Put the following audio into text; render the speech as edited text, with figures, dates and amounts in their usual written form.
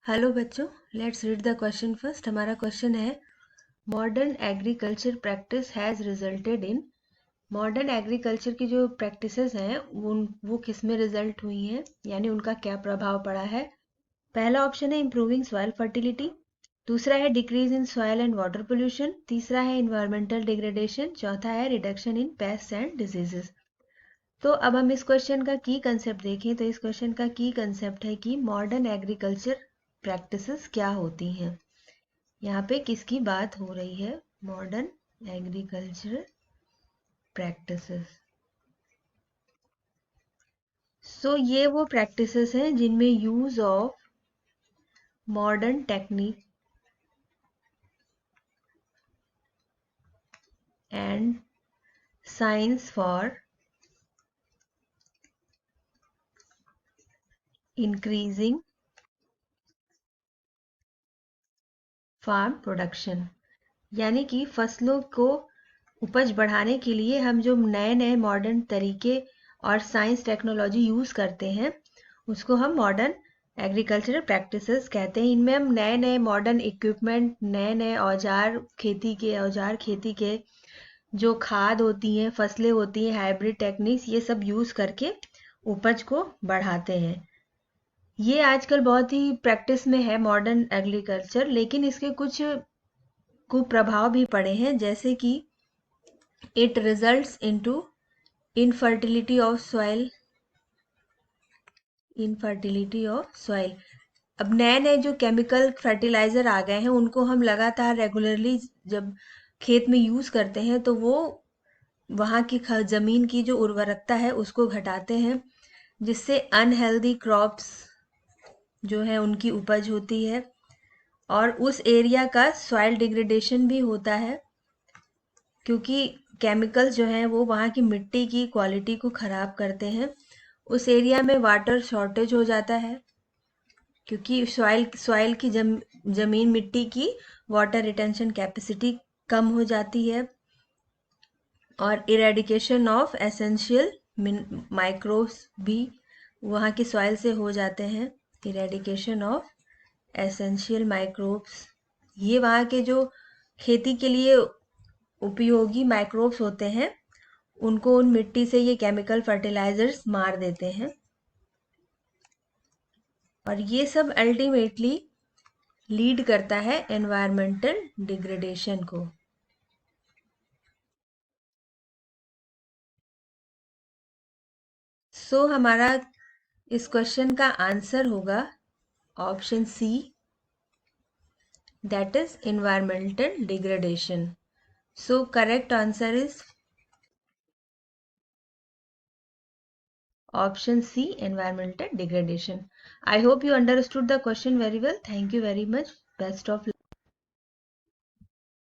Hello बच्चों, let's read the question first. हमारा question है modern agriculture practice has resulted in. Modern agriculture की जो प्रैक्टिसेस हैं वो किस में रिजल्ट हुई हैं, यानी उनका क्या प्रभाव पड़ा है। पहला ऑप्शन है इम्प्रूविंग सॉइल फर्टिलिटी, दूसरा है decrease in soil and water pollution, तीसरा है इन्वायरमेंटल डिग्रेडेशन, चौथा है reduction in paste and diseases. तो अब हम इस क्वेश्चन का की कंसेप्ट देखें तो इस क्वेश्चन का की कंसेप्ट है कि मॉडर्न एग्रीकल्चर प्रैक्टिसेस क्या होती हैं। यहाँ पे किसकी बात हो रही है? Modern agriculture practices. सो ये वो प्रैक्टिसेस हैं जिनमें use of modern technique and science for increasing farm production, यानी कि फसलों को उपज बढ़ाने के लिए हम जो नए नए मॉडर्न तरीके और साइंस टेक्नोलॉजी यूज़ करते हैं उसको हम मॉडर्न एग्रीकल्चरल प्रैक्टिसेस कहते हैं। इनमें हम नए नए मॉडर्न इक्विपमेंट, नए नए औजार, खेती के जो खाद होती हैं, फसलें होती हैं, हाइब्रिड टेक्निक्स, ये सब यूज़ करके उपज को बढ़ाते हैं। ये आजकल बहुत ही प्रैक्टिस में है मॉडर्न एग्रीकल्चर, लेकिन इसके कुछ कुप्रभाव भी पड़े हैं, जैसे कि it results into infertility of soil. अब नए नए जो केमिकल फर्टिलाइजर आ गए हैं उनको हम लगातार रेगुलरली जब खेत में यूज करते हैं तो वो वहाँ की जमीन की जो उर्वरकता है उसको घटाते हैं, जिससे अनहेल्दी क्रॉप्स जो है उनकी उपज होती है और उस एरिया का सॉइल डिग्रेडेशन भी होता है, क्योंकि केमिकल्स जो हैं वो वहाँ की मिट्टी की क्वालिटी को ख़राब करते हैं। उस एरिया में वाटर शॉर्टेज हो जाता है, क्योंकि सॉइल की ज़मीन मिट्टी की वाटर रिटेंशन कैपेसिटी कम हो जाती है। और इरेडिकेशन ऑफ एसेंशियल माइक्रोब्स भी वहाँ की सॉइल से हो जाते हैं। इरेडिकेशन ऑफ एसेंशियल माइक्रोब्स, ये वहाँ के जो खेती के लिए उपयोगी माइक्रोब्स होते हैं उनको उन मिट्टी से ये केमिकल फर्टिलाइजर्स मार देते हैं, और ये सब अल्टीमेटली लीड करता है एनवायरमेंटल डिग्रेडेशन को। सो हमारा इस क्वेश्चन का आंसर होगा option C, that is environmental degradation. So correct answer is option C, environmental degradation. I hope you understood the question very well. Thank you very much. Best of luck.